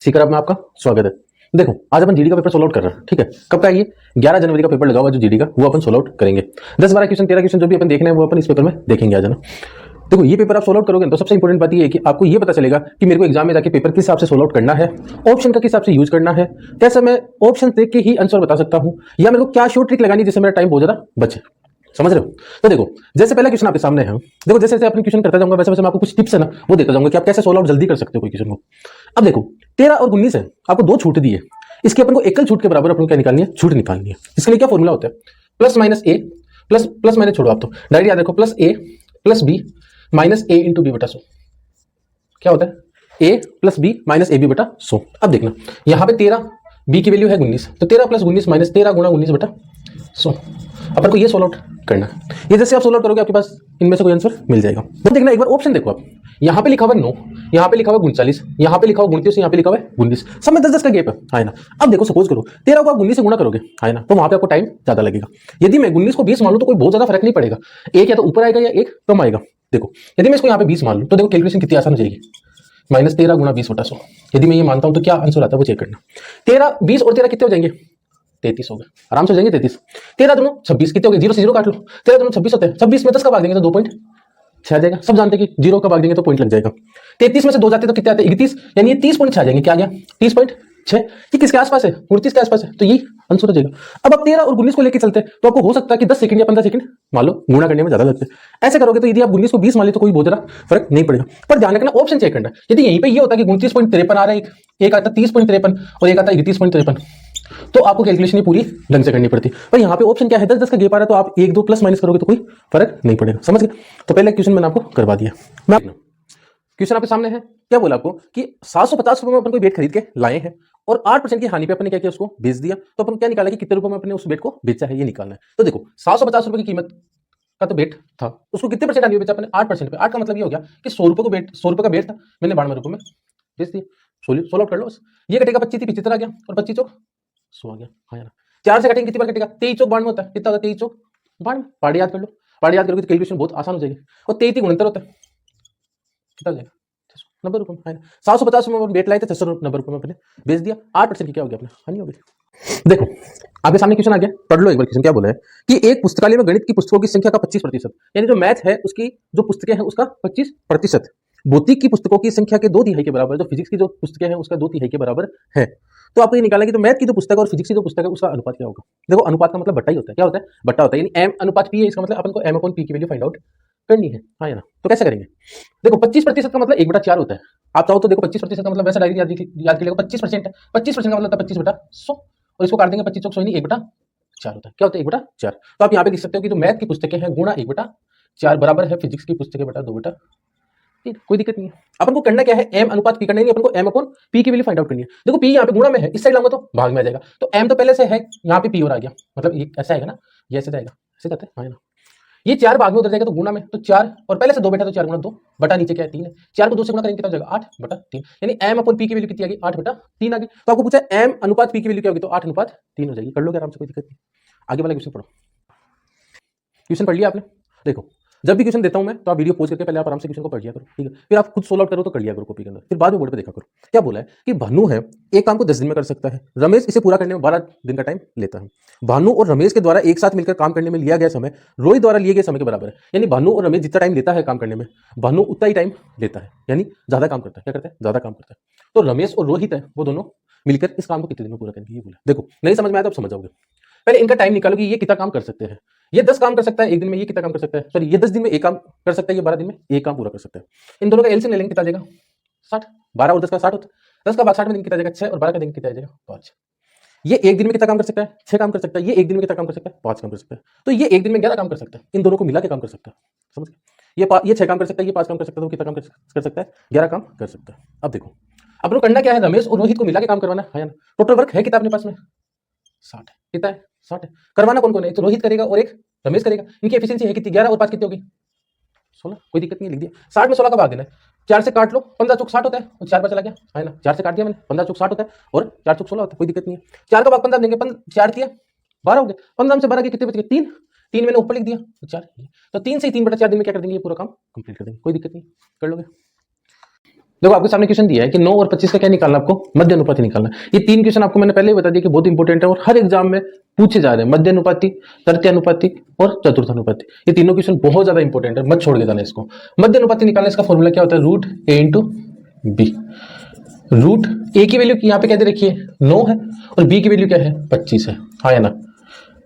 Sikar app में आपका स्वागत है। देखो आज अपन जीडी का पेपर सोल्व आउट कर रहे हैं। ठीक है, कब का है ये? 11 जनवरी का पेपर लगा हुआ जो जीडी का, वो अपन सोल्व आउट करेंगे। 10 12 क्वेश्चन 13 क्वेश्चन जो भी अपन देखने हैं वो अपन इस पेपर में देखेंगे आज, है ना। देखो ये पेपर आप सोल्व आउट करोगे तो सबसे इंपॉर्टेंट बात ये है कि आपको ये पता चलेगा कि मेरे को एग्जाम में जाके पेपर किस हिसाब से सोल्व आउट करना है, ऑप्शन का किस हिसाब से यूज करना है, कैसे मैं ऑप्शन देख के ही आंसर बता सकता हूं, या मेरे को क्या शॉर्ट ट्रिक लगानी जिससे मेरा टाइम बहुत ज्यादा बचे। समझ रहे हो? तो देखो जैसे पहला क्वेश्चन आपके सामने है, देखो जैसे जैसे अपनी क्वेश्चन करता जाऊंगा वैसे वैसे मैं आपको कुछ टिप्स है ना वो देता जाऊंगा कि आप कैसे सोल्व आउट जल्दी कर सकते हो कोई क्वेश्चन को। अब देखो 13 और 19 है, आपको दो छूट दी है, इसके अपन को एकल छूट के बराबर अपन को क्या निकालनी है? छूट निकालनी है। इसके लिए क्या फॉर्मूला होता है? Plus minus A plus plus minus छोड़ो आप तो डायरेक्ट याद रखो, plus A plus B minus A into B बटा 100 क्या होता है? A plus B minus A B बटा 100। अब देखना यहाँ पे 13 बी की वैल्यू है 19, तो 13 प्लस 19 माइनस 13 गुणा 19 बटा 100। अपन को ये सोल्व आउट करना है। ये जैसे आप सोल्व आउट करोगे आपके पास इनमें से कोई आंसर मिल जाएगा। तो देखना एक बार ऑप्शन देखो आप, यहाँ पे लिखा हुआ 9, यहाँ पे लिखा हुआ 39, यहाँ पे लिखा हुआ 29, यहाँ पे लिखा हुआ 19, सब में 10 10 का गैप है ना। अब देखो सपोज करो 13 को आप 19 से गुणा करोगे है ना, तो वहां पे आपको टाइम ज्यादा लगेगा। यदि मैं 19 को 20 मान लूं तो कोई बहुत ज्यादा फर्क नहीं पड़ेगा, एक या तो ऊपर आएगा या एक कम आएगा। देखो यदि मैं इसको यहाँ पे 20 मान लूं तो देखो कैलकुलेशन कितनी आसान हो जाएगी, माइनस 13 गुणा 20 बटा 100। यदि मैं ये मानता हूं तो क्या आंसर आता है वो चेक करना। 13 20 और 13 कितने हो जाएंगे? 33 हो गए, आराम से हो जाएंगे 33। 13 दोनों 26 कितने हो गए? 0 से 0 काट लो, 13 दोनों 26 होते हैं, 26 में 10 का भाग देंगे तो 2.6 आ जाएगा। सब जानते हैं कि 0 का भाग देंगे तो पॉइंट लग जाएगा। 33 में से 2 जाते तो कितने आते हैं? 31, यानी ये 30.6 आ जाएंगे। क्या आ गया? 30.6। ये किसके आसपास है? 29 के आसपास है, तो ये आंसर हो जाएगा। अब आप 13 और 19 को लेकर चलते हैं तो आपको हो सकता है कि 10 सेकंड या 15 सेकंड मान लो गुणा करने में ज्यादा लगते हैं। ऐसे करोगे तो यदि आप 19 को 20 मान ले तो कोई बहुत ज्यादा फर्क नहीं पड़ेगा। पर ध्यान रखना ऑप्शन चेक करना, यदि यहीं पे ये होता है कि 29.53 आ रहा है, एक आता 30.53 और एक आता 31.53, तो आपको कैलकुलेशन ही पूरी ढंग से करनी पड़ती। पर यहाँ पे ऑप्शन क्या है? 10 10 का गैप आ रहा है, तो आप 1 2 प्लस माइनस करोगे तो कोई फर्क नहीं पड़ेगा। समझ गए? तो पहले क्वेश्चन मैंने आपको करवा दिया। मैं क्वेश्चन आपके सामने है, क्या बोला आपको कि 750 रुपए में अपन कोई बेट खरीद के लाए हैं और 8% की हानि पे अपन ने क्या किया? उसको बेच दिया। तो अपन क्या निकाला कि कितने रुपए में अपने उस बेट को बेचा है, ये निकालना है। तो देखो 750 रुपए की कीमत का तो बेट था, उसको कितने परसेंट हानि पे बेचा अपने? 8% पे। 8 का मतलब ये हो गया कि 100 रुपए को बेट, 100 रुपए का बेट था, मैंने 92 रुपए में बेच दिया। सोल्व आउट कर लो बस। ये कटेगा 25 75 आ गया और 25 चौक 100 आ गया। हाँ ना, 4 से कटेंगे कितनी बार कटेगा? 23 चौक 92 होता है। कितना होता है? 23 चौक 92। पार्टी याद कर लो, पार्टी याद करोगे तो कैलकुलेशन बहुत आसान हो जाएगी। और 33 गुणनतर होता है, कितना हो जाएगा? 90 रुपए में। 750 रुपए में बेट लाए थे, 690 रुपए में अपने बेच दिया। 8% की क्या हो गया? अपने हानि हो गई। देखो आपके सामने क्वेश्चन आ गया, पढ़ लो एक बार। क्वेश्चन क्या बोला है कि एक पुस्तकालय में गणित की पुस्तकों की संख्या का 25%, यानी जो मैथ है उसकी जो पुस्तकें हैं उसका 25%, भौतिक की पुस्तकों की संख्या के 2/3 के बराबर, जो फिजिक्स की जो पुस्तकें हैं उसका 2/3 के बराबर है। तो आपको ये निकालना है कि जो मैथ की जो पुस्तक है और फिजिक्स की जो पुस्तक है उसका अनुपात क्या होगा। देखो अनुपात का मतलब बट्टा ही होता है। क्या होता है? बट्टा होता है, यानी m अनुपात p है। इसका मतलब अपन को m अपॉन p की वैल्यू फाइंड आउट करनी है। हाँ या ना? तो कैसे करेंगे? देखो 25% का मतलब 1/4 होता है। आप चाहो तो देखो 25% का मतलब वैसा डायरेक्ट याद कर लेगा, 25% है। 25% का मतलब 25/100 और इसको काट देंगे 25 चौक 100, यानी 1/4 होता है। क्या होता है? 1/4। तो आप यहाँ पे लिख सकते हो कि जो मैथ की पुस्तकें हैं गुणा 1/4 बराबर है फिजिक्स की पुस्तकें बटा 2/3। कोई दिक्कत नहीं है। अपन को करना क्या है? m अनुपात p करना है, अपन को m अपॉन p की वैल्यू फाइंड आउट करनी है। देखो p यहाँ पे गुणा में है, इस साइड लाऊंगा तो भाग में आ जाएगा, तो m तो पहले से है, यहाँ पे p और आ गया, मतलब ये ऐसा आएगा ना, ये ऐसे जाएगा, ऐसे जाता है। हाँ ना, ये 4 भाग में उधर जाएगा तो गुणा में, तो 4 और पहले से 2 बैठा तो 4 गुणा 2 बटा नीचे क्या है 3 है। 4 को 2 से गुणा करेंगे कितना हो जाएगा? 8/3, यानी m अपॉन p की वैल्यू कितनी आ गई? 8/3 आ गई। तो आपको पूछा m अनुपात p की वैल्यू क्या होगी, तो 8/3 हो जाएगी। कर लोगे आराम से, कोई दिक्कत नहीं। आगे वाला क्वेश्चन पढ़ो। क्वेश्चन पढ़ लिया आपने? देखो जब भी क्वेश्चन देता हूं मैं तो आप वीडियो पॉज करके पहले आप आराम से क्वेश्चन को पढ़ लिया करो, ठीक है? फिर आप खुद सोल्व आउट करो तो कर लिया करो कॉपी के अंदर, फिर बाद में बोर्ड पे देखा करो। क्या बोला है कि भानु है, एक काम को 10 दिन में कर सकता है, रमेश इसे पूरा करने में 12 दिन का टाइम लेता है। भानु और रमेश के द्वारा एक साथ मिलकर काम करने में लिया गया समय रोहित द्वारा लिए गए समय के बराबर है। यानी भानु और रमेश जितना टाइम लेता है काम करने में, भानु उतना ही टाइम लेता है, यानी ज्यादा काम करता है। क्या करता है? ज्यादा काम करता है। तो रमेश और रोहित है वो दोनों मिलकर इस काम को कितने दिन में पूरा करेंगे, ये बोला। देखो नहीं समझ में आया तो आप समझ जाओगे। पहले इनका टाइम निकालो कि ये कितना काम कर सकते हैं। ये 10 काम कर सकता है एक दिन में, ये कितना काम कर सकता है? सॉरी, ये 10 दिन में एक काम कर सकता है, ये 12 दिन में एक काम पूरा कर सकता है। इन दोनों का एलसीएम ले लेंगे, कितना आ जाएगा? 60। 12 और 10 का 60 होता है। 10 का भाग 60 में दिन कितना आ जाएगा? 6 और 12 का दिन कितना आ जाएगा? 5। ये एक दिन में कितना काम कर सकता है? 6 काम कर सकता है। ये एक दिन में कितना काम कर सकता है? 5 काम कर सकता है। तो ये एक दिन में 11 काम कर सकता है। इन दोनों को मिला के काम कर सकता है। समझ गए? ये 6 काम कर सकता है, ये 5 काम कर सकता है, तो कितना काम कर सकता है? 11 काम कर सकता है। अब देखो अपन को करना क्या है? रमेश और रोहित को मिला के काम करवाना है ना। टोटल वर्क है कितना अपने पास में? 60 है। कितना है? 60 है। करवाना कौन कौन है? एक तो रोहित करेगा और एक रमेश करेगा। इनकी एफिशिएंसी है कितनी? 11 और 5 कितनी होगी? 16। कोई दिक्कत नहीं, लिख दिया। 60 में 16 का भाग देना है। 4 से काट लो, 15 चौक 60 होता है, और 4 पर चला गया है ना। 4 से काट दिया मैंने, 15 चौक 60 होता है और 4 चौक 16 होता है, कोई दिक्कत नहीं है। 4 का भाग 15 देंगे, 4 दिया 12 हो गए। 15 से 12 के कितने बच गए? 3। 3 मैंने ऊपर लिख दिया तो 4, तो 3 से 3/4 दिन में क्या कर देंगे? ये पूरा काम कंप्लीट कर देंगे, कोई दिक्कत नहीं, कर लोगे। देखो आपके सामने क्वेश्चन दिया है कि 9 और 25 का क्या निकालना है, आपको मध्य अनुपाती निकालना है। ये तीन क्वेश्चन आपको मैंने पहले ही बता दिया कि बहुत इंपॉर्टेंट है और हर एग्जाम में पूछे जा रहे हैं। मध्य अनुपाती, तृतीय अनुपाती और चतुर्थ अनुपाती, ये तीनों क्वेश्चन बहुत ज्यादा इंपॉर्टेंट है, मत छोड़ के जाना इसको। मध्य अनुपाती निकालना, इसका फॉर्मूला क्या होता है, रूट ए इंटू बी। रूट ए की वैल्यू यहाँ पे क्या दे रखी है, 9 है, और बी की वैल्यू क्या है, 25 है, हाँ या ना।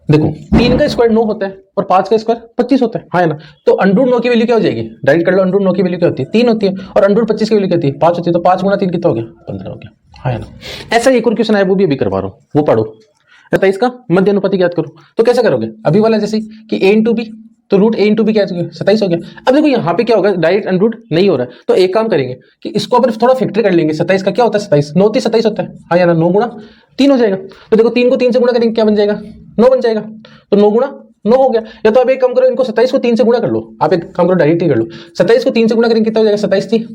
देखो 3 का स्क्वायर 9 होता है और 5 का स्क्वायर 25 होता है, हाँ या ना। तो अंडर 9 की वैल्यू क्या हो जाएगी, डायरेक्ट कर लो। अंडर 9 की वैल्यू क्या होती है, 3 होती है, और अंडर 25 की वैल्यू क्या होती है, 5 होती है। तो 5 गुणा 3 कितना हो गया, 15 हो गया, हाँ या ना। ऐसा एक और क्वेश्चन है, वो भी अभी करवा रहा हूँ, वो पढ़ो। रहता है इसका मध्य अनुपाती ज्ञात करो। तो कैसे करोगे, अभी वाला जैसे कि a इंटू बी, तो रूट ए इंटू बी क्या, 27 हो गया। अब देखो यहाँ पे क्या होगा, डायरेक्ट अंडर नहीं हो रहा है, तो एक काम करेंगे कि इसको अपन थोड़ा फैक्टर कर लेंगे। 27 का क्या होता है, 27 9 27 होता है, हाँ या ना। 9 गुणा 3 हो जाएगा। तो देखो 3 को 3 से गुणा करेंगे, क्या बन जाएगा, 9 बन जाएगा। तो 9 गुणा 9 हो गया। या तो आप एक काम करो, इनको 27 को 3 से गुणा कर लो। आप एक काम करो, डायरेक्ट ही कर लो। 27 को 3 से गुणा करेंगे कितना हो जाएगा, 27 थी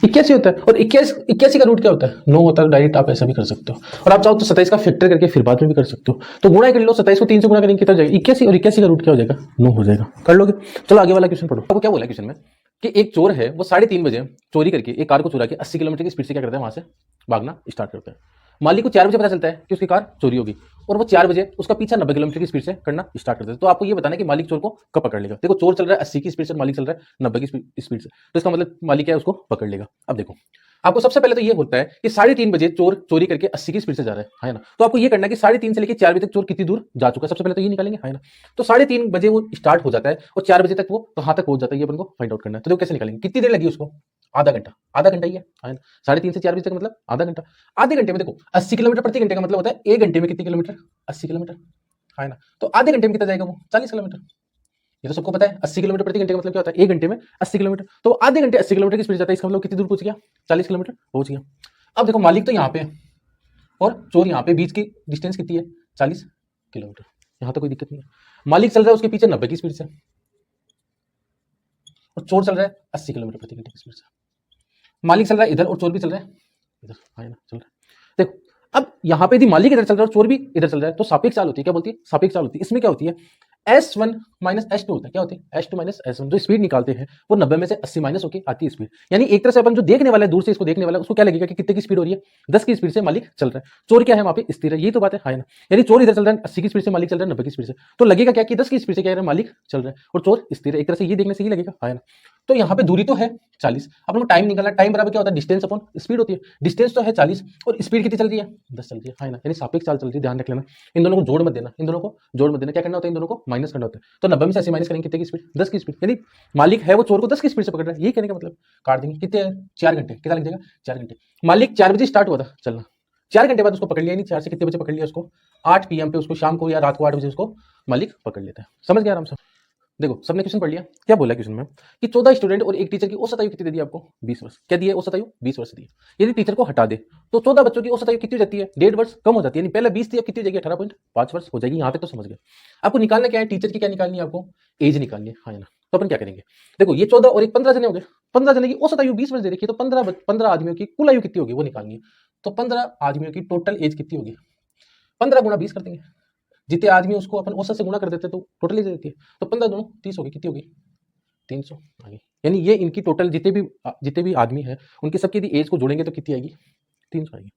81 होता है, और 81 का रूट क्या होता है, 9 होता है। डायरेक्ट आप ऐसा भी कर सकते हो, और आप चाहो तो 27 का फैक्टर करके फिर बाद में भी कर सकते हो। तो गुणा कर लो, 27 को 3 से गुणा करेंगे कितना हो जाएगा, 81, और 81 का रूट क्या हो जाएगा, 9 हो जाएगा। कर लोगे। चलो आगे वाला क्वेश्चन पढ़ो। आपको क्या बोला क्वेश्चन में कि एक चोर है, वो 3:30 बजे चोरी करके एक कार को चुरा के 80 किलोमीटर की स्पीड से क्या करता है, वहां से भागना स्टार्ट करता है। मालिक को 4 बजे पता चलता है कि उसकी कार चोरी होगी, और वो 4 बजे उसका पीछा 90 किलोमीटर की स्पीड से करना स्टार्ट करता है। तो आपको ये बताना है कि मालिक चोर को कब पकड़ लेगा। देखो चोर चल रहा है 80 की स्पीड से, मालिक चल रहा है 90 की स्पीड से, तो इसका मतलब मालिक क्या है, उसको पकड़ लेगा। अब देखो आपको सबसे पहले तो ये होता है कि 3:30 बजे चोर चोरी करके 80 की स्पीड से जा रहा है ना। तो आपको ये करना है कि 3:30 से लेकर 4 बजे तक चोर कितनी दूर जा चुका है, सबसे पहले तो ये निकालेंगे, है ना। तो 3:30 बजे वो स्टार्ट हो जाता है और 4 बजे तक वो कहां तक पहुंच जाता है, ये अपन को फाइंड आउट करना है। तो देखो कैसे निकालेंगे, कितनी देर लगी उसको, आधा घंटा। आधा घंटा ही है ना। 3:30 से 4 बजे तक मतलब आधा घंटा। आधे घंटे में देखो 80 किलोमीटर प्रति घंटे का मतलब होता है 1 घंटे में कितने किलोमीटर, 80 किलोमीटर, है ना। तो आधे घंटे में कितना जाएगा वो, 40 किलोमीटर। ये तो सबको पता है, 80 किलोमीटर प्रति घंटे का मतलब क्या होता है, 1 घंटे में 80 किलोमीटर। तो आधे घंटे 80 किलोमीटर की स्पीड जाता है, इसका मतलब कितनी दूर पहुंच गया, 40 किलोमीटर पहुंच गया। अब देखो मालिक तो यहाँ पे है और चोर यहाँ पे, बीच की डिस्टेंस कितनी है, 40 किलोमीटर। यहाँ तो कोई दिक्कत नहीं है। मालिक चल रहा है उसके पीछे 90 की स्पीड से, और चोर चल रहा है 80 किलोमीटर प्रति घंटे की स्पीड से। मालिक चल रहा है इधर और चोर भी चल रहा है इधर, है ना, चल रहा है। देखो अब यहाँ पे यदि मालिक इधर चल रहा है और चोर भी इधर चल रहा है, तो सापेक्ष चाल होती है। क्या बोलती है, सापेक्ष चाल होती है। इसमें क्या होती है, S1 माइनस S2 होता है। क्या होती है, S2 माइनस S1। जो स्पीड निकालते हैं वो 90 में से 80 माइनस होकर आती है स्पीड। यानी एक तरह से अपन जो देखने वाला है, दूर से इसको देखने वाला है, उसको क्या लगेगा कि कितने की स्पीड हो रही है, 10 की स्पीड से मालिक चल रहा है। चोर क्या है वहां पे, स्थिर है। यही तो बात है ना। यानी चोर इधर चल रहा है 80 की स्पीड से, मालिक चल रहा है 90 की स्पीड से, तो लगेगा क्या कि 10 की स्पीड से क्या है, मालिक चल रहा है और चोर स्थिर है। एक तरह से ये देखने से ही लगेगा, है ना। तो यहाँ पे दूरी तो है 40, अपन को टाइम निकालना। टाइम बराबर क्या होता है, डिस्टेंस अपॉन स्पीड होती है। डिस्टेंस तो है 40 और स्पीड कितनी चल रही है, 10 चल रही है ना। यानी सापेक्ष चाल चल रही है, ध्यान रख लेना। इन दोनों को जोड़ मत देना, इन दोनों को जोड़ मत देना। क्या करना होता है, इन दोनों को माइनस करना होता है। तो 90 में से 80 माइनस करेंगे, कितने की स्पीड, 10 की स्पीड। यानी मालिक है वो चोर को 10 की स्पीड से पकड़ रहा है। यही कहने का मतलब, काट देंगे कितने, 4 घंटे। कितना लग जाएगा, 4 घंटे। मालिक 4 बजे स्टार्ट हुआ था चलना, 4 घंटे बाद उसको पकड़ लिया। नहीं 4 से कितने बजे पकड़ लिया उसको, 8 PM पे उसको, शाम को या रात को 8 बजे उसको मालिक पकड़ लेता है। समझ गया आराम से। देखो सबने क्वेश्चन पढ़ लिया। क्या बोला क्वेश्चन में कि 14 स्टूडेंट और एक टीचर की औसत आयु कितनी दे दी आपको, 20 वर्ष। क्या दिए, औसत आयु 20 वर्ष दी। यदि टीचर को हटा दे तो 14 बच्चों की औसत आयु कितनी हो जाती है, 1.5 वर्ष कम हो जाती है। पहले 20 थी, अब कितनी हो जाएगी, 18.5 वर्ष हो जाएगी। यहाँ पे तो समझ गए। आपको निकालना क्या है, टीचर की क्या निकालनी है, आपको एज निकालनी है, हाँ ना। तो अपन क्या करेंगे, देखो ये 14 और एक 15 जने हो गए। 15 जने की औसत आयु 20 वर्ष दे रखी है, तो 15 आदमियों की कुल आयु कितनी होगी वो निकालनी है। तो 15 आदमियों की टोटल एज कितनी होगी, 15 गुणा 20 कर देंगे। जितने आदमी उसको अपन औसत से गुणा कर देते तो टोटल एज देती है। तो 15 दूनी 30 होगी, कितनी होगी, 300 आगे। यानी ये इनकी टोटल जितने भी आदमी है उनकी सबकी यदि एज को जोड़ेंगे तो कितनी आएगी, 300 आएगी।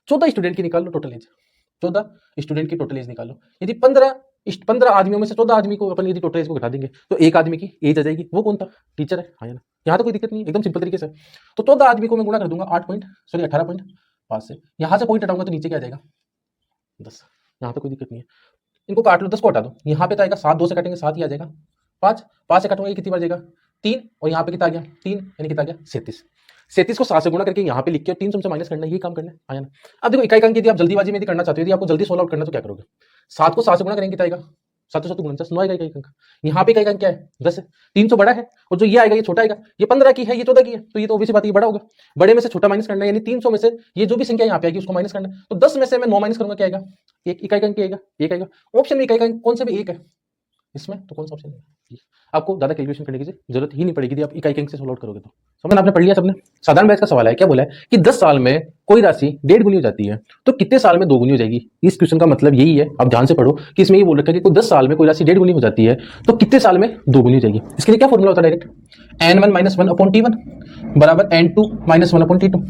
14 स्टूडेंट की निकाल लो टोटल एज, 14 स्टूडेंट की टोटल एज निकालो। यदि 15 आदमियों में से 14 आदमी को अपन यदि टोटल एज को घटा देंगे तो एक आदमी की एज आ जाएगी। वो कौन था, टीचर है, हाँ ना। यहाँ तो कोई दिक्कत नहीं है, एकदम सिंपल तरीके से। तो 14 आदमी को मैं गुणा कर दूंगा 18.5 से। यहाँ से पॉइंट हटाऊंगा तो नीचे क्या आ जाएगा, 10। यहाँ पे कोई दिक्कत नहीं है, इनको काट लो, 10 को हटा दो। यहाँ पे तो आएगा 7, 2 से काटेंगे 7 ही आ जाएगा। 5 से काटूंगा, ये कितनी बार जाएगा, 3। और यहाँ पे कितना आ गया, 3, यानी कितना आ गया, 37। 37 को 7 से गुणा करके यहाँ पे लिख के 300 से माइनस करना, यही काम करना है, आया ना। अब देखो इकाई अंक यदि आप जल्दीबाजी में यदि करना चाहते हो, यदि आपको जल्दी सोल्व आउट करना तो क्या करोगे, 7 को 7 से गुणा करेंगे, कितना आएगा, 7 7 गुणा 10, 9 आएगा इकाई अंक। यहाँ पे इकाई अंक क्या है, 10 है। 300 बड़ा है और जो ये आएगा ये छोटा आएगा। ये 15 की है, ये 14 की है, तो ये तो ऑब्वियस बात है, ये बड़ा होगा। बड़े में से छोटा माइनस करना है, यानी 300 में से ये जो भी संख्या यहाँ पे आएगी उसको माइनस करना है। तो 10 में से मैं 9 माइनस करूंगा, क्या आएगा, एक इकाई अंक आएगा, एक आएगा। ऑप्शन में इकाई अंक कौन सा भी एक है, इसमें तो कौन सा ऑप्शन है? आपको ज्यादा कैलकुलेशन करने की जरूरत ही नहीं पड़ेगी, आप इकाई के अंक से सोल्व आउट करोगे तो। समझ आपने पढ़ लिया सबने। साधारण बैच का सवाल है, क्या बोला है कि 10 साल में कोई राशि 1.5 गुनी हो जाती है तो कितने साल में 2 गुनी हो जाएगी। इस क्वेश्चन का मतलब यही है, आप ध्यान से पढ़ो कि इसमें ये बोल रखा है कि कोई 10 साल में कोई राशि 1.5 गुनी हो जाती है तो कितने साल में 2 गुनी हो जाएगी। इसके लिए क्या फॉर्मूला होता है? डायरेक्ट n1 - 1/t1 बराबर n2 - 1/t2।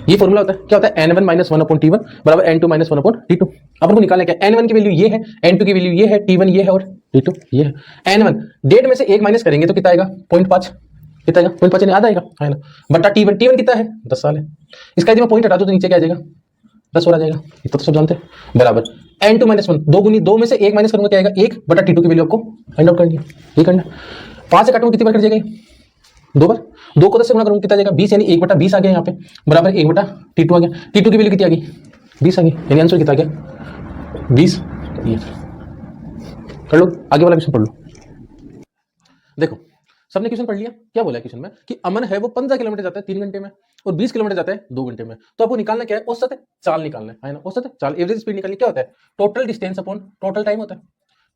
ये फॉर्मूला होता है। क्या होता है? n1 - 1/t1 बराबर n2 - 1/t2। अपन को निकालना क्या? n1 की वैल्यू ये है, n2 की वैल्यू ये है, t1 ये है और t2 ये है। n1 डेट में से 1 माइनस करेंगे तो कितना आएगा? 0.5। कितना आएगा? 0.5 यानी आधा आएगा, है ना। बटा t1 कितना है? 10 साल है। इसका यदि मैं पॉइंट हटा दूं तो नीचे क्या आ जाएगा? 10 और आ जाएगा। इतना तो सब जानते हैं। बराबर n2 - 1 2 गुनी 2 में से 1 माइनस करूंगा क्या आएगा? 1 बटा t2 की वैल्यू आपको फाइंड आउट करनी है। ये करना 5 से काटूंगा कितनी बार कट जाएगा? 2 बार। 2 को 10 से गुणा करूंगा कितना जाएगा? 20 यानी 1 बटा 20 आ गया यहाँ पे बराबर 1 बटा t2 आ गया। t2 की वैल्यू कितनी आ गई? 20 आ गई, यानी आंसर कितना आ गया? 20। कर लो आगे वाला क्वेश्चन पढ़ लो। देखो सबने क्वेश्चन पढ़ लिया। क्या बोला है क्वेश्चन में कि अमन है वो 15 किलोमीटर जाता है 3 घंटे में और 20 किलोमीटर जाता है 2 घंटे में। तो आपको निकालना क्या है? औसत चाल निकालना है ना। औसत चाल, एवरेज स्पीड निकालनी। क्या होता है? Total distance upon total time होता है।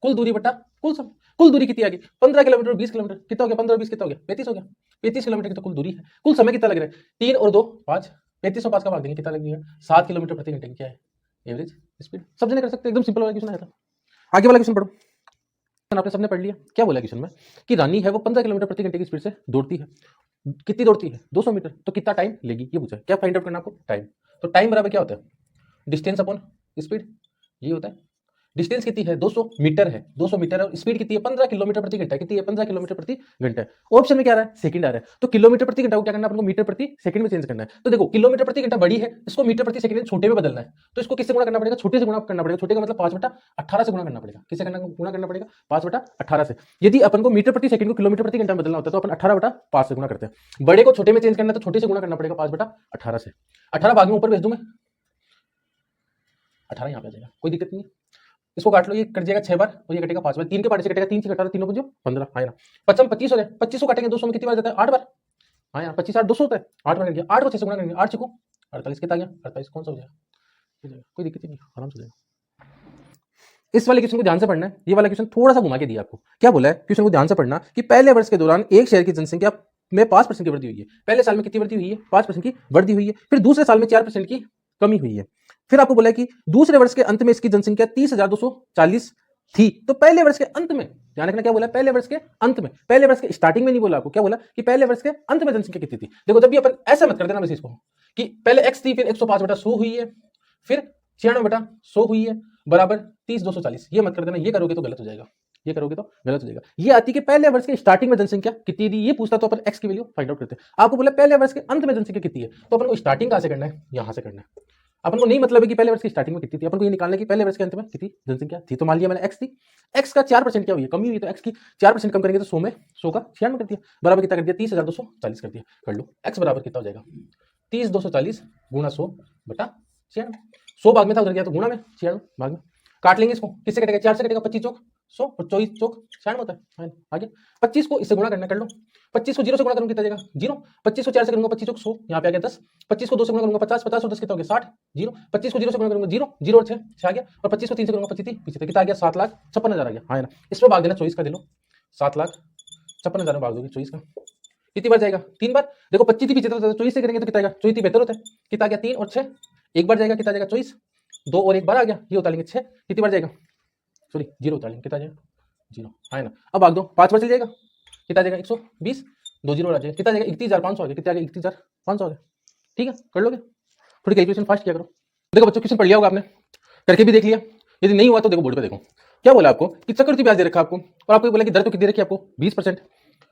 कुल दूरी बटा कुल समय। कुल दूरी कितनी आ गई? 15 किलोमीटर और 20 किलोमीटर कितना हो गया? 15 और 20 कितना हो गया? 35 हो गया। 35 किलोमीटर की तो कुल दूरी है। कुल समय कितना लग रहा है? 3 और 2 5। 35 और 5 का भाग देंगे कितना लगेगा? 7 किलोमीटर प्रति घंटे। क्या है एवरेज स्पीड? सब जने कर सकते हैं, एकदम सिंपल वाला क्वेश्चन आया था। आगे वाला क्वेश्चन पढ़ो। आपने सबने पढ़ लिया। क्या बोला क्वेश्चन में कि रानी है वो 15 किलोमीटर प्रति घंटे की स्पीड से दौड़ती है। कितनी दौड़ती है? 200 मीटर। तो कितना टाइम लेगी ये पूछा है। क्या फाइंड आउट करना आपको? टाइम। तो टाइम बराबर क्या होता है? डिस्टेंस अपॉन स्पीड, ये होता है। डिस्टेंस कितनी है? 200 मीटर है। 200 मीटर और स्पीड कितनी है? 15 किलोमीटर प्रति घंटा। कितनी है? 15 किलोमीटर प्रति घंटा। ऑप्शन में क्या आ रहा है? सेकंड आ रहा है। तो किलोमीटर प्रति घंटा को क्या करना है? अपन को मीटर प्रति सेकंड में चेंज करना है। तो देखो किलोमीटर प्रति घंटा बड़ी है, इसको मीटर प्रति सेकंड छोटे में बदलना है। तो इसको किससे गुणा करना पड़ेगा? छोटे से गुणा करना पड़ेगा। छोटे का मतलब 5/18 से गुणा करना पड़ेगा। किससे गुणा करना पड़ेगा? 5/18 से। यदि अपन को मीटर प्रति सेकंड को किलोमीटर प्रति घंटा बदलना होता है तो अपन 18/5 से गुणा करते हैं। बड़े को छोटे में चेंज करना है तो छोटे से गुणा करना पड़ेगा 5/18 से। 18 भाग में ऊपर भेज दूं मैं, 18 यहाँ पे आ जाएगा, कोई दिक्कत नहीं है। इसको काट लो, ये कट जाएगा 6 बार और ये कटेगा 5 बार। 3 के पार्ट से कटेगा, 3 से कटा 3 को 15 है ना। 25 हो गया। 25 को काटेंगे 200 में कितनी बार जाता है? 8 बार। हाँ यार 25 8 200 होता है। 8 बार कट गया। 8 को 6 से गुणा करेंगे, 8 6 48 कितना आ गया? 48 कौन सा हो जाएगा? कोई दिक्कत नहीं, आराम से जाएगा। इस वाले क्वेश्चन को ध्यान से पढ़ना है। ये वाला क्वेश्चन थोड़ा सा घुमा के दिया आपको। क्या बोला है? क्वेश्चन को ध्यान से पढ़ना कि पहले वर्ष के दौरान एक शहर की जनसंख्या में 5% की वृद्धि हुई है। पहले साल में कितनी वृद्धि हुई है? 5% की वृद्धि हुई है। फिर दूसरे साल में 4% की कमी हुई है। फिर आपको बोला है कि दूसरे वर्ष के अंत में इसकी जनसंख्या 30,240 थी। तो पहले वर्ष के अंत में ध्यान रखना, क्या बोला? पहले वर्ष के अंत में। पहले वर्ष के स्टार्टिंग में नहीं बोला आपको। क्या बोला कि पहले वर्ष के अंत में जनसंख्या कितनी थी। देखो जब भी अपन ऐसा मत कर देना बस इसको कि पहले x थी, फिर 105/100 हुई है, फिर 96/100 हुई है बराबर 30,240। ये मत कर देना, ये करोगे तो गलत हो जाएगा। ये करोगे तो गलत हो जाएगा। ये आती कि पहले वर्ष के स्टार्टिंग में जनसंख्या कितनी थी ये पूछता तो अपन x की वैल्यू फाइंड आउट करते। आपको बोला पहले वर्ष के अंत में जनसंख्या कितनी है, तो अपन को स्टार्टिंग कहां से करना है? यहां से करना है। अपन को नहीं मतलब है कि पहले वर्ष की स्टार्टिंग में कितनी थी, अपन को ये निकालना है कि पहले वर्ष के अंत में कितनी जनसंख्या थी। तो मान लिया मैंने x थी, x का 4% क्या हुई है? कमी हुई। तो x की 4% कम करेंगे तो 100 में 100 का 96 कर दिया बराबर कितना कर दिया? 30,240 कर दिया। कर लो x बराबर कितना हो जाएगा? 30,240 गुणा 100 बटा 96। 100 भाग में था, उधर गया तो गुणा में 96 भाग में। काट लेंगे इसको, किससे कटेगा? 4 से कटेगा। 25 चौक 100 और 24 चौक 96 होता है। आगे 25 को इससे गुणा करना, कर लो। 25 को 0 से गुणा करूंगा कितना जाएगा? 0। 25 को 4 से करूंगा 25 चौक 100, यहाँ पे आ गया 10। 25 को 2 से गुणा करूंगा 50, 50 और 10 कितना हो गया? 60। 0। 25 को 0 से गुणा करूंगा 0, 0 और 6 आ गया। और 25 को 3 से करूंगा 25 पीछे कितना आ गया? 7,56,000 आ गया। हाँ ना, इसमें भाग देना 24 का, दे लो। 7,56,000 में भाग दोगे 24 का, कितनी बार जाएगा? 3 बार। देखो 25 थी पीछे तो 24 से करेंगे तो कितना आएगा? 24 बेहतर होता है। कितना आ गया? 3 और 6 एक बार जाएगा, कितना जाएगा? 24। 2 और 1 बार आ गया, ये उतार लेंगे 6, कितनी बार जाएगा? सॉरी 0 उतार लेंगे, कितना जाएगा? 0 है ना। अब भाग दो, 5 बार चल जाएगा, कितना जाएगा? 120। 2 0 आ जाएगा, कितना जाएगा? 31,500 आ गया। कितना आ गया? 31,500 आ गया। ठीक है, कर लोगे? थोड़ी कैलकुलेशन फास्ट किया करो। देखो बच्चों क्वेश्चन पढ़ लिया होगा आपने, करके भी देख लिया। यदि नहीं हुआ तो देखो बोर्ड पे देखो क्या बोला आपको कि चक्रवृद्धि ब्याज दे रखा आपको, और आपको बोला कि दर तो कितनी रखी आपको? 20%।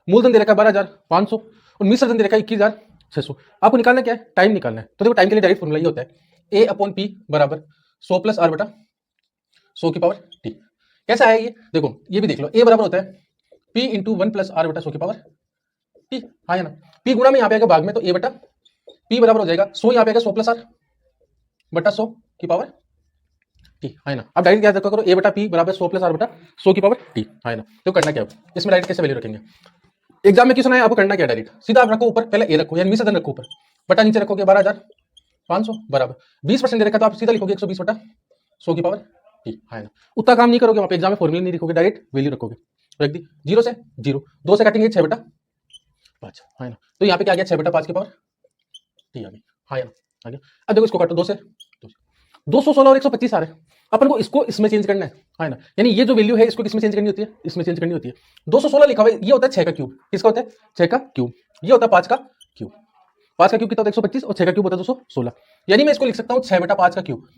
मूलधन दे रखा 12,500 और मिश्र धन दे रखा 21,600। आपको निकालना क्या है? टाइम निकालना है। तो देखो टाइम के लिए डायरेक्ट फॉर्मूला ये होता है A/P बराबर 100 + R बटा 100 की पावर t। कैसा है ये? देखो ये भी देख लो, A बराबर होता है P × 1 + R बटा 100 की पावर t। हाँ है ना। P गुणा में यहाँ पे आएगा भाग में, तो A बटा P बराबर हो जाएगा 100, यहाँ पे आएगा 100 + R बटा 100 की पावर t है ना। अब डायरेक्ट क्या रखा करो? A बटा P बराबर 100 + R बटा 100 की पावर t है ना। तो करना क्या है इसमें? डायरेक्ट कैसे वैल्यू रखेंगे? एग्जाम में क्वेश्चन है, आपको करना क्या? डायरेक्ट सीधा आप रखो ऊपर, पहले A रखो यानी मिश्र धन रखो ऊपर, बटा नीचे रखोगे 12,500 बराबर 20% दे रखा तो आप सीधा लिखोगे 120 बटा 100 की पावर टी, है ना। उतना काम नहीं करोगे वहाँ पे, एग्जाम में फॉर्मूला नहीं लिखोगे, डायरेक्ट वैल्यू रखोगे, रख दी। 0 से 0, 2 से काटेंगे 6/5, है ना। तो यहाँ पे क्या आ गया, 6/5 की पावर टी आ गई, है ना, आ गया। अब देखो इसको काटो 2 से, 216 और 125 आ रहे हैं, अपन को इसको इसमें चेंज करना है ना। यानी ये जो वैल्यू है इसको किसमें चेंज करनी होती है, इसमें चेंज करनी होती है। 216 लिखा हुआ है, ये होता है 6 का क्यूब, किसका होता है 6 का क्यूब, ये होता है 5 का क्यूब। 5 का क्यूब कितना होता है 125 और 6 का क्यूब होता है 216। यानी मैं इसको लिख सकता हूँ 6/5 का क्यूब,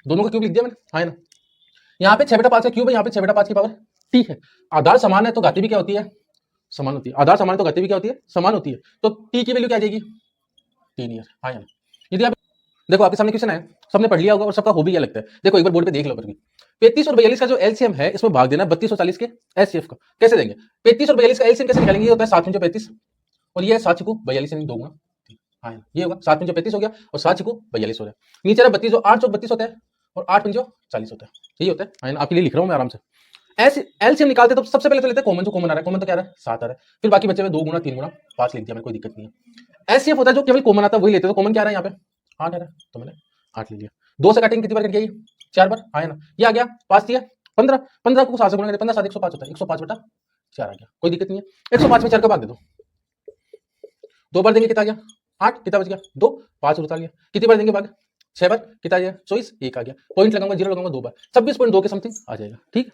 दोनों का क्यूब लिख दिया मैंने, है ना। यहाँ पे 6/5 का क्यूब है, यहाँ पे 6/5 की पावर टी है। आधार समान है तो घाती भी क्या होती है, समान होती है। आधार समान है तो घाती भी क्या होती है, समान होती है। तो टी की वैल्यू क्या आ जाएगी, 3 ईयर, है ना। यदि आप देखो आपके सामने क्वेश्चन है, सबने पढ़ लिया होगा और सबका हो भी गया लगता है। देखो एक बार बोर्ड पे देख लो पर भी, 35 और 42 का जो एलसीएम है इसमें भाग देना 32 और 40 के एचसीएफ का। कैसे देंगे, 35 और 42 का एलसीएम कैसे निकालेंगे, ये होता है 7 × 35 और ये है 7 × 42 यानी 2 गुना, हाँ ये होगा 7 × 35 हो गया और 7 × 42 हो रहा है। नीचे 32 और 8 × 32 होता है और 8 × 40 होता है, यही होता है ना। आपके लिए लिख रहा हूँ मैं आराम से। ऐसे एलसीएम निकालते तो सबसे पहले तो लेते हैं कॉमन, जो कॉमन आ रहा है, कॉमन तो क्या आ रहा है 7 आ रहा है, फिर बाकी बचे हुए 2 गुना 3 गुना 5 लिख दिया मैंने, कोई दिक्कत नहीं है। एचसीएफ होता है जो केवल कॉमन आता है वही लेते हैं, तो कॉमन क्या आ रहा है यहाँ पे 8 आ रहा है, तो मैंने 8 ले लिया। 2 से काटेंगे कितनी बार कट गई, 4 बार, आया ना। ये आ गया 5 दिया 15, 15 को 7 से गुणा करें, 15 7 105 होता है, 105/4 आ गया, कोई दिक्कत नहीं है। 105 में 4 का भाग दे दो, 2 बार देंगे कितना आ गया 8, कितना बच गया 2, 5 उतार लिया। कितनी बार देंगे भाग, 6 बार, कितना आ गया 24, 1 आ गया। पॉइंट लगाऊंगा, जीरो लगाऊंगा 2 बार, 26.2 के समथिंग आ जाएगा, ठीक।